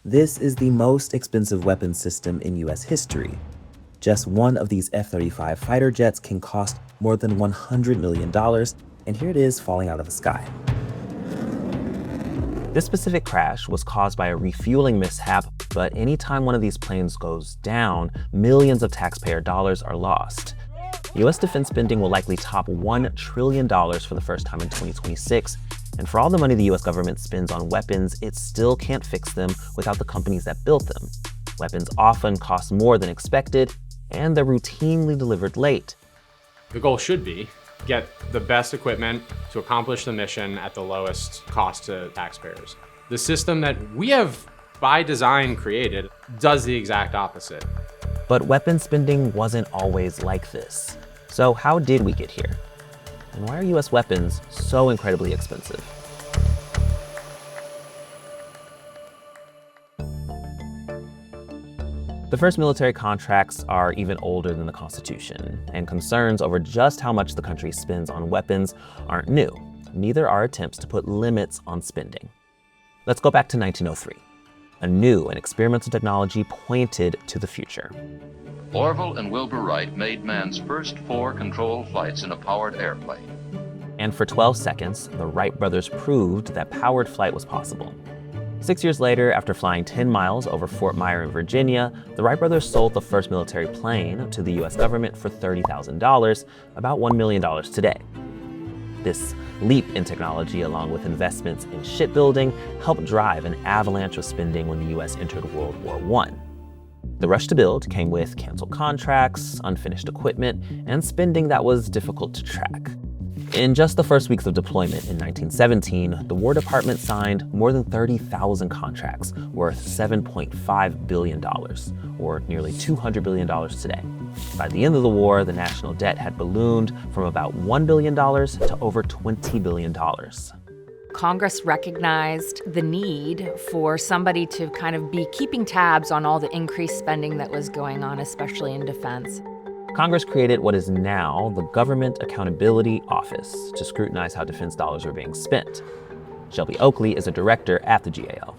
This is the most expensive weapons system in US history. Just one of these F-35 fighter jets can cost more than $100 million, and here it is falling out of the sky. This specific crash was caused by a refueling mishap, but anytime one of these planes goes down, millions of taxpayer dollars are lost. US defense spending will likely top $1 trillion for the first time in 2026, and for all the money the US government spends on weapons, it still can't fix them without the companies that built them. Weapons often cost more than expected, and they're routinely delivered late. The goal should be get the best equipment to accomplish the mission at the lowest cost to taxpayers. The system that we have by design created does the exact opposite. But weapons spending wasn't always like this. So how did we get here? And why are US weapons so incredibly expensive? The first military contracts are even older than the Constitution, and concerns over just how much the country spends on weapons aren't new. Neither are attempts to put limits on spending. Let's go back to 1903. A new and experimental technology pointed to the future. Orville and Wilbur Wright made man's first 4 controlled flights in a powered airplane. And for 12 seconds, the Wright brothers proved that powered flight was possible. 6 years later, after flying 10 miles over Fort Myer in Virginia, the Wright brothers sold the first military plane to the US government for $30,000, about $1 million today. This leap in technology, along with investments in shipbuilding, helped drive an avalanche of spending when the US entered World War I. The rush to build came with canceled contracts, unfinished equipment, and spending that was difficult to track. In just the first weeks of deployment in 1917, the War Department signed more than 30,000 contracts worth $7.5 billion, or nearly $200 billion today. By the end of the war, the national debt had ballooned from about $1 billion to over $20 billion. Congress recognized the need for somebody to kind of be keeping tabs on all the increased spending that was going on, especially in defense. Congress created what is now the Government Accountability Office to scrutinize how defense dollars are being spent. Shelby Oakley is a director at the GAO.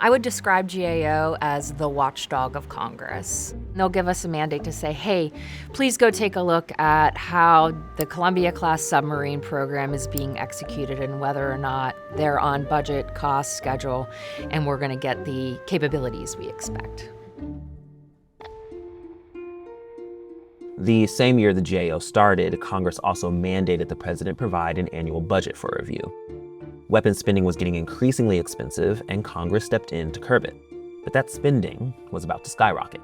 I would describe GAO as the watchdog of Congress. They'll give us a mandate to say, hey, please go take a look at how the Columbia-class submarine program is being executed and whether or not they're on budget, cost, schedule, and we're going to get the capabilities we expect. The same year the GAO started, Congress also mandated the president provide an annual budget for review. Weapons spending was getting increasingly expensive, and Congress stepped in to curb it. But that spending was about to skyrocket.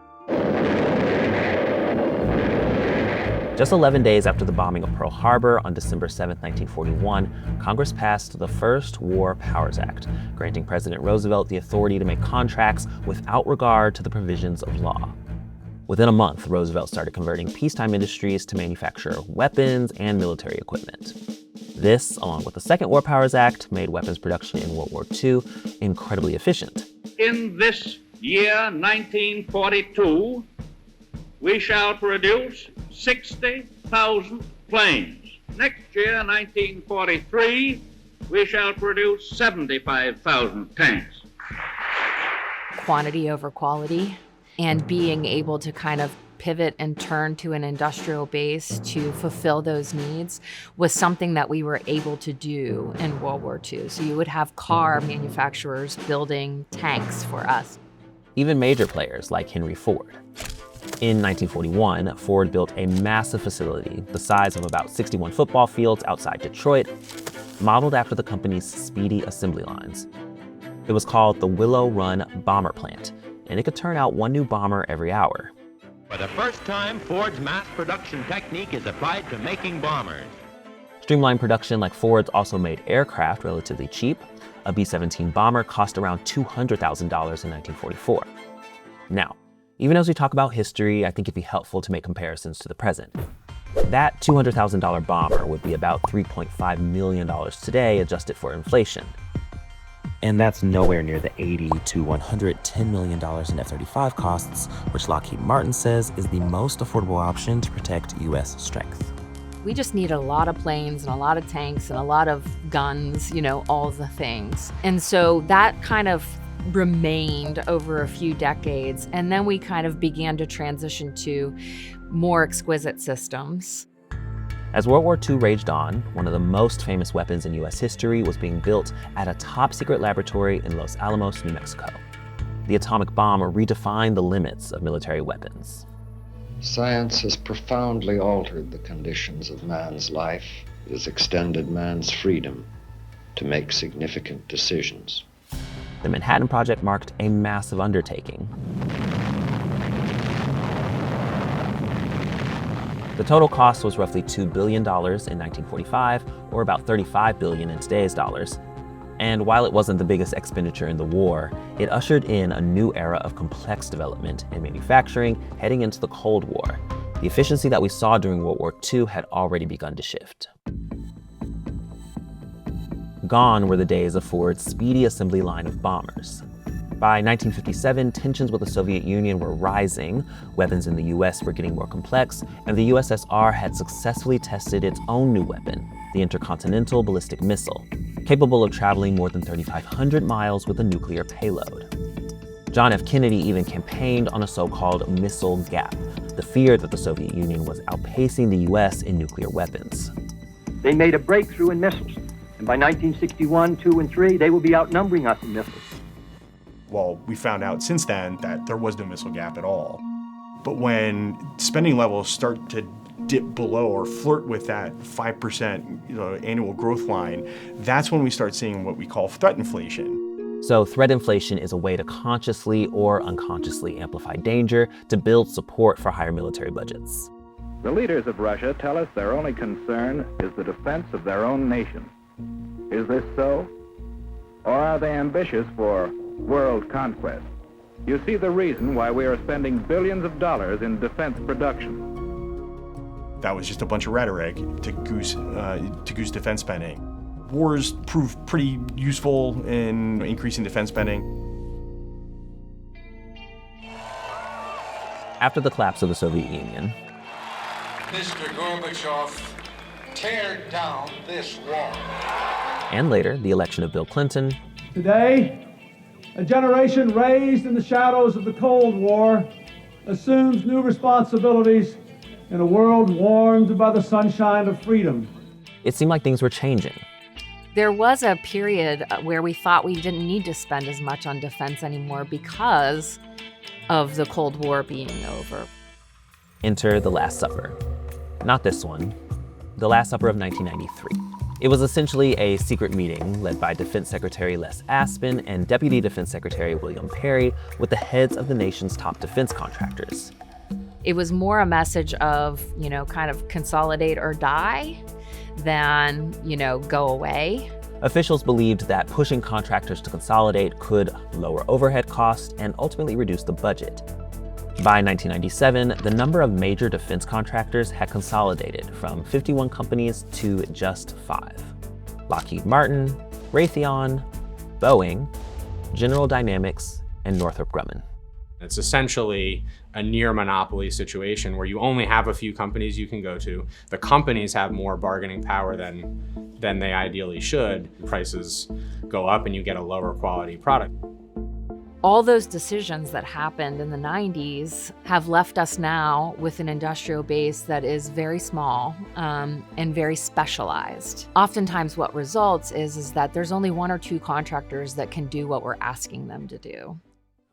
Just 11 days after the bombing of Pearl Harbor on December 7, 1941, Congress passed the first War Powers Act, granting President Roosevelt the authority to make contracts without regard to the provisions of law. Within a month, Roosevelt started converting peacetime industries to manufacture weapons and military equipment. This, along with the Second War Powers Act, made weapons production in World War II incredibly efficient. In this year, 1942, we shall produce 60,000 planes. Next year, 1943, we shall produce 75,000 tanks. Quantity over quality, and being able to kind of pivot and turn to an industrial base to fulfill those needs was something that we were able to do in World War II. So you would have car manufacturers building tanks for us. Even major players like Henry Ford. In 1941, Ford built a massive facility the size of about 61 football fields outside Detroit, modeled after the company's speedy assembly lines. It was called the Willow Run Bomber Plant, and it could turn out one new bomber every hour. For the first time, Ford's mass production technique is applied to making bombers. Streamlined production like Ford's also made aircraft relatively cheap. A B-17 bomber cost around $200,000 in 1944. Now, even as we talk about history, I think it'd be helpful to make comparisons to the present. That $200,000 bomber would be about $3.5 million today, adjusted for inflation. And that's nowhere near the $80 to $110 million in F-35 costs, which Lockheed Martin says is the most affordable option to protect US strength. We just need a lot of planes and a lot of tanks and a lot of guns, all the things. And so that kind of remained over a few decades, and then we kind of began to transition to more exquisite systems. As World War II raged on, one of the most famous weapons in US history was being built at a top-secret laboratory in Los Alamos, New Mexico. The atomic bomb redefined the limits of military weapons. Science has profoundly altered the conditions of man's life. It has extended man's freedom to make significant decisions. The Manhattan Project marked a massive undertaking. The total cost was roughly $2 billion in 1945, or about $35 billion in today's dollars. And while it wasn't the biggest expenditure in the war, it ushered in a new era of complex development in manufacturing heading into the Cold War. The efficiency that we saw during World War II had already begun to shift. Gone were the days of Ford's speedy assembly line of bombers. By 1957, tensions with the Soviet Union were rising, weapons in the US were getting more complex, and the USSR had successfully tested its own new weapon, the Intercontinental Ballistic Missile, capable of traveling more than 3,500 miles with a nuclear payload. John F. Kennedy even campaigned on a so-called missile gap, the fear that the Soviet Union was outpacing the US in nuclear weapons. They made a breakthrough in missiles, and by 1961, 2, and 3, they will be outnumbering us in missiles. Well, we found out since then that there was no missile gap at all. But when spending levels start to dip below or flirt with that 5% annual growth line, that's when we start seeing what we call threat inflation. So threat inflation is a way to consciously or unconsciously amplify danger to build support for higher military budgets. The leaders of Russia tell us their only concern is the defense of their own nation. Is this so? Or are they ambitious for world conquest? You see the reason why we are spending billions of dollars in defense production. That was just a bunch of rhetoric to goose defense spending. Wars proved pretty useful in increasing defense spending. After the collapse of the Soviet Union, Mr. Gorbachev, tear down this wall. And later, the election of Bill Clinton, today, a generation raised in the shadows of the Cold War assumes new responsibilities in a world warmed by the sunshine of freedom. It seemed like things were changing. There was a period where we thought we didn't need to spend as much on defense anymore because of the Cold War being over. Enter The Last Supper. Not this one, The Last Supper of 1993. It was essentially a secret meeting led by Defense Secretary Les Aspin and Deputy Defense Secretary William Perry with the heads of the nation's top defense contractors. It was more a message of, kind of consolidate or die than, go away. Officials believed that pushing contractors to consolidate could lower overhead costs and ultimately reduce the budget. By 1997, the number of major defense contractors had consolidated from 51 companies to just 5. Lockheed Martin, Raytheon, Boeing, General Dynamics, and Northrop Grumman. It's essentially a near monopoly situation where you only have a few companies you can go to. The companies have more bargaining power than they ideally should. Prices go up and you get a lower quality product. All those decisions that happened in the 90s have left us now with an industrial base that is very small and very specialized. Oftentimes what results is that there's only 1 or 2 contractors that can do what we're asking them to do.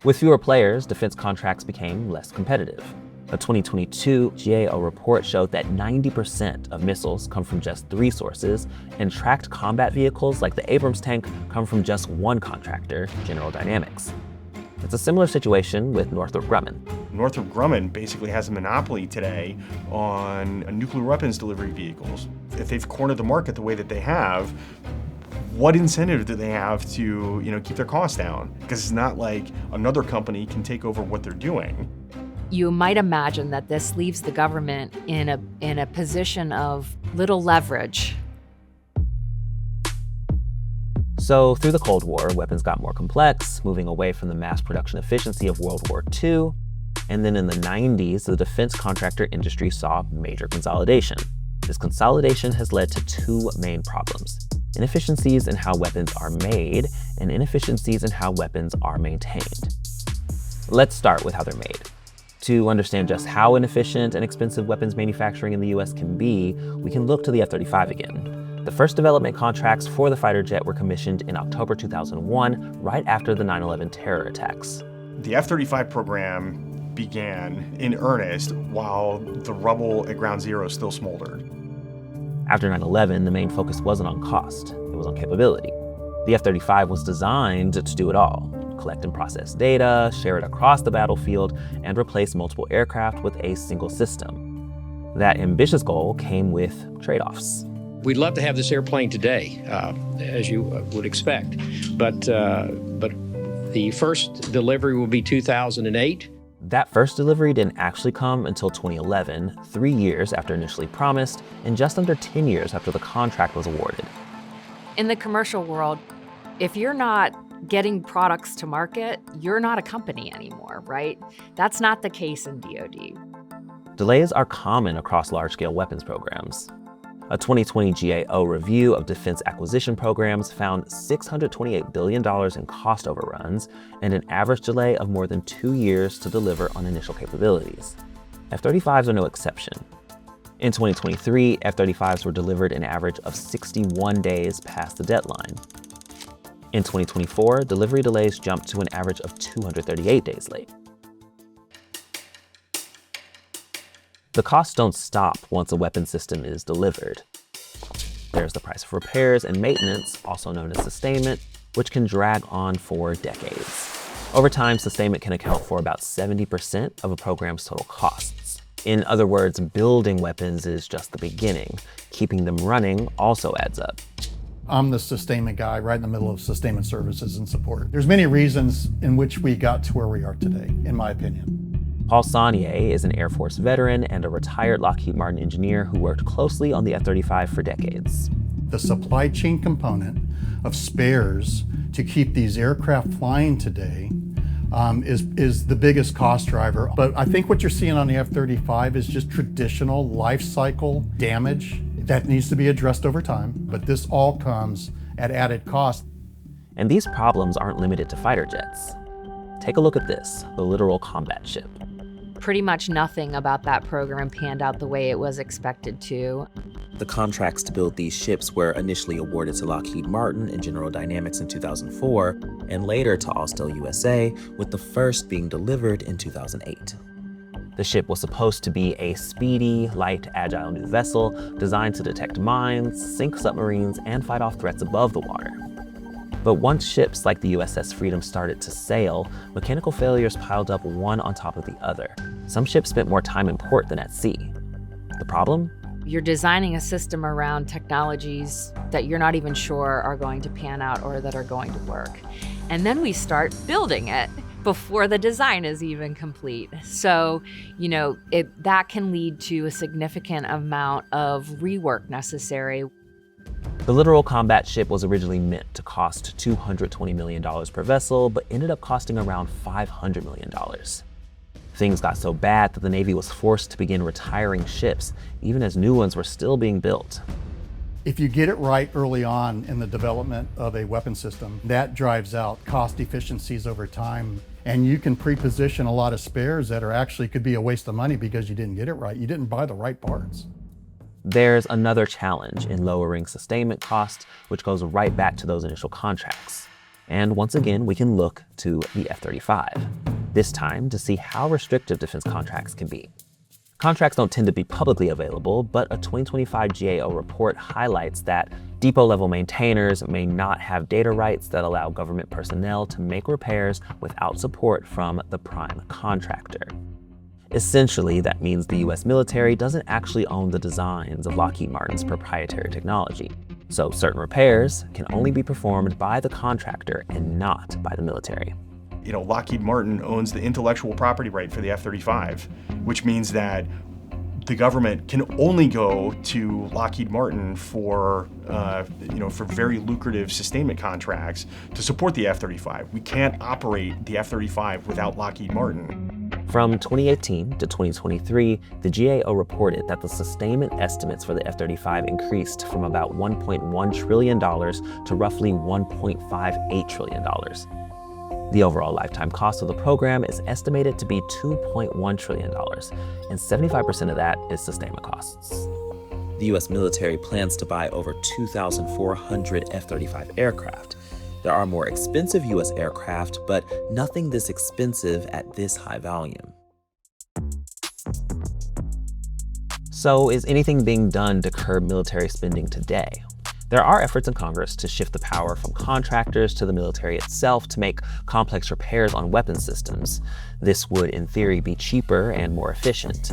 With fewer players, defense contracts became less competitive. A 2022 GAO report showed that 90% of missiles come from just 3 sources, and tracked combat vehicles like the Abrams tank come from just 1 contractor, General Dynamics. It's a similar situation with Northrop Grumman. Northrop Grumman basically has a monopoly today on nuclear weapons delivery vehicles. If they've cornered the market the way that they have, what incentive do they have to keep their costs down? Because it's not like another company can take over what they're doing. You might imagine that this leaves the government in a position of little leverage. So through the Cold War, weapons got more complex, moving away from the mass production efficiency of World War II. And then in the 90s, the defense contractor industry saw major consolidation. This consolidation has led to 2 main problems. inefficiencies in how weapons are made, and inefficiencies in how weapons are maintained. Let's start with how they're made. To understand just how inefficient and expensive weapons manufacturing in the US can be, we can look to the F-35 again. The first development contracts for the fighter jet were commissioned in October 2001, right after the 9/11 terror attacks. The F-35 program began in earnest while the rubble at Ground Zero still smoldered. After 9/11, the main focus wasn't on cost, it was on capability. The F-35 was designed to do it all: collect and process data, share it across the battlefield, and replace multiple aircraft with a single system. That ambitious goal came with trade-offs. We'd love to have this airplane today, as you would expect, but the first delivery will be 2008. That first delivery didn't actually come until 2011, 3 years after initially promised, and just under 10 years after the contract was awarded. In the commercial world, if you're not getting products to market, you're not a company anymore, right? That's not the case in DoD. Delays are common across large-scale weapons programs. A 2020 GAO review of defense acquisition programs found $628 billion in cost overruns and an average delay of more than 2 years to deliver on initial capabilities. F-35s are no exception. In 2023, F-35s were delivered an average of 61 days past the deadline. In 2024, delivery delays jumped to an average of 238 days late. The costs don't stop once a weapon system is delivered. There's the price of repairs and maintenance, also known as sustainment, which can drag on for decades. Over time, sustainment can account for about 70% of a program's total costs. In other words, building weapons is just the beginning. Keeping them running also adds up. I'm the sustainment guy right in the middle of sustainment services and support. There's many reasons in which we got to where we are today, in my opinion. Paul Saunier is an Air Force veteran and a retired Lockheed Martin engineer who worked closely on the F-35 for decades. The supply chain component of spares to keep these aircraft flying today is the biggest cost driver. But I think what you're seeing on the F-35 is just traditional life cycle damage that needs to be addressed over time. But this all comes at added cost. And these problems aren't limited to fighter jets. Take a look at this, the littoral combat ship. Pretty much nothing about that program panned out the way it was expected to. The contracts to build these ships were initially awarded to Lockheed Martin and General Dynamics in 2004, and later to Austal USA, with the first being delivered in 2008. The ship was supposed to be a speedy, light, agile new vessel designed to detect mines, sink submarines, and fight off threats above the water. But once ships like the USS Freedom started to sail, mechanical failures piled up one on top of the other. Some ships spent more time in port than at sea. The problem? You're designing a system around technologies that you're not even sure are going to pan out or that are going to work. And then we start building it before the design is even complete. So, that can lead to a significant amount of rework necessary. The littoral combat ship was originally meant to cost $220 million per vessel, but ended up costing around $500 million. Things got so bad that the Navy was forced to begin retiring ships, even as new ones were still being built. If you get it right early on in the development of a weapon system, that drives out cost efficiencies over time. And you can pre-position a lot of spares that could be a waste of money because you didn't get it right. You didn't buy the right parts. There's another challenge in lowering sustainment costs, which goes right back to those initial contracts. And once again, we can look to the F-35, this time to see how restrictive defense contracts can be. Contracts don't tend to be publicly available, but a 2025 GAO report highlights that depot-level maintainers may not have data rights that allow government personnel to make repairs without support from the prime contractor. Essentially, that means the US military doesn't actually own the designs of Lockheed Martin's proprietary technology. So certain repairs can only be performed by the contractor and not by the military. Lockheed Martin owns the intellectual property right for the F-35, which means that the government can only go to Lockheed Martin for very lucrative sustainment contracts to support the F-35. We can't operate the F-35 without Lockheed Martin. From 2018 to 2023, the GAO reported that the sustainment estimates for the F-35 increased from about $1.1 trillion to roughly $1.58 trillion. The overall lifetime cost of the program is estimated to be $2.1 trillion, and 75% of that is sustainment costs. The U.S. military plans to buy over 2,400 F-35 aircraft. There are more expensive U.S. aircraft, but nothing this expensive at this high volume. So is anything being done to curb military spending today? There are efforts in Congress to shift the power from contractors to the military itself to make complex repairs on weapons systems. This would, in theory, be cheaper and more efficient.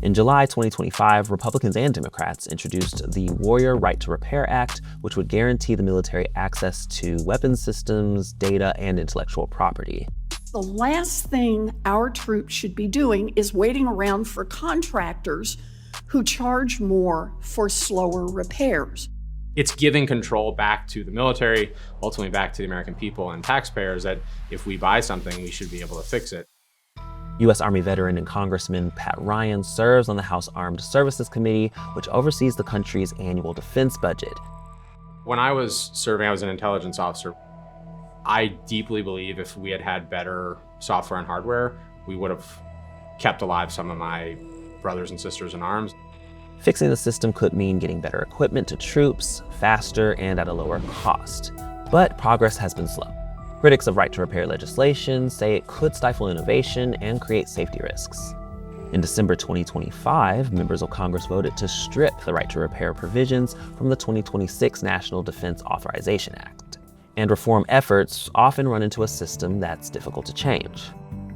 In July 2025, Republicans and Democrats introduced the Warrior Right to Repair Act, which would guarantee the military access to weapons systems, data, and intellectual property. The last thing our troops should be doing is waiting around for contractors who charge more for slower repairs. It's giving control back to the military, ultimately back to the American people and taxpayers, that if we buy something, we should be able to fix it. U.S. Army veteran and Congressman Pat Ryan serves on the House Armed Services Committee, which oversees the country's annual defense budget. When I was serving, I was an intelligence officer. I deeply believe if we had had better software and hardware, we would have kept alive some of my brothers and sisters in arms. Fixing the system could mean getting better equipment to troops, faster, and at a lower cost. But progress has been slow. Critics of right to repair legislation say it could stifle innovation and create safety risks. In December 2025, members of Congress voted to strip the right to repair provisions from the 2026 National Defense Authorization Act. And reform efforts often run into a system that's difficult to change.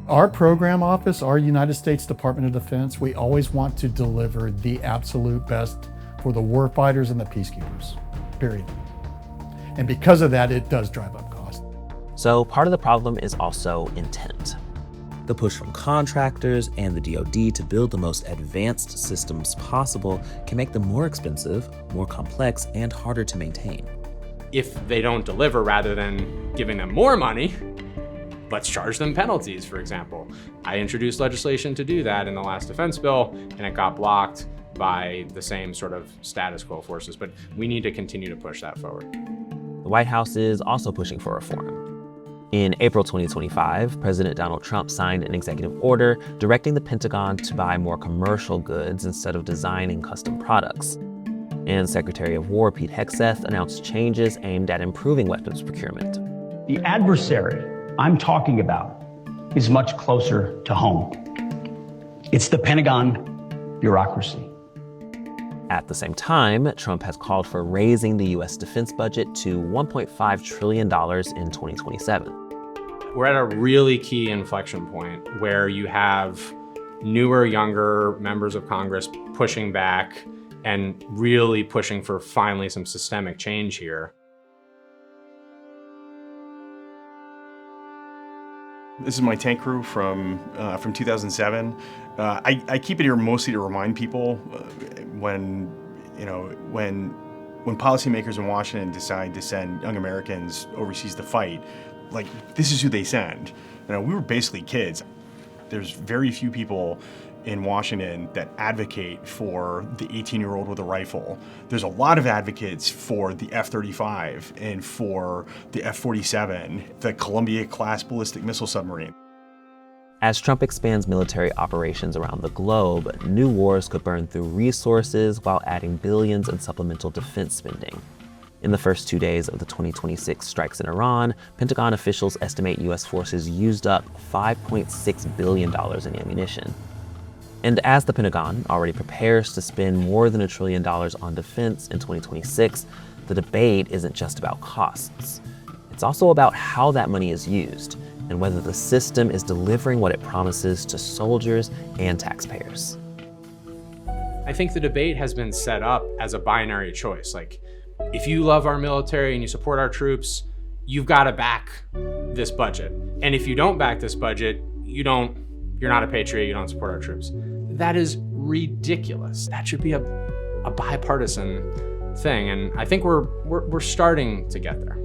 Our program office, our United States Department of Defense, we always want to deliver the absolute best for the warfighters and the peacekeepers, period. And because of that, it does drive up cost. So part of the problem is also intent. The push from contractors and the DoD to build the most advanced systems possible can make them more expensive, more complex, and harder to maintain. If they don't deliver, rather than giving them more money, let's charge them penalties, for example. I introduced legislation to do that in the last defense bill, and it got blocked by the same sort of status quo forces, but we need to continue to push that forward. The White House is also pushing for reform. In April 2025, President Donald Trump signed an executive order directing the Pentagon to buy more commercial goods instead of designing custom products. And Secretary of War Pete Hegseth announced changes aimed at improving weapons procurement. The adversary I'm talking about is much closer to home. It's the Pentagon bureaucracy. At the same time, Trump has called for raising the U.S. defense budget to $1.5 trillion in 2027. We're at a really key inflection point where you have newer, younger members of Congress pushing back and really pushing for finally some systemic change here. This is my tank crew from 2007. I keep it here mostly to remind people when policymakers in Washington decide to send young Americans overseas to fight, like, this is who they send. We were basically kids. There's very few people in Washington that advocate for the 18-year-old with a rifle. There's a lot of advocates for the F-35 and for the F-47, the Columbia-class ballistic missile submarine. As Trump expands military operations around the globe, new wars could burn through resources while adding billions in supplemental defense spending. In the first 2 days of the 2026 strikes in Iran, Pentagon officials estimate U.S. forces used up $5.6 billion in ammunition. And as the Pentagon already prepares to spend more than $1 trillion on defense in 2026, the debate isn't just about costs. It's also about how that money is used and whether the system is delivering what it promises to soldiers and taxpayers. I think the debate has been set up as a binary choice. Like, if you love our military and you support our troops, you've got to back this budget. And if you don't back this budget, you're not a patriot, you don't support our troops. That is ridiculous. That should be a bipartisan thing. And I think we're starting to get there.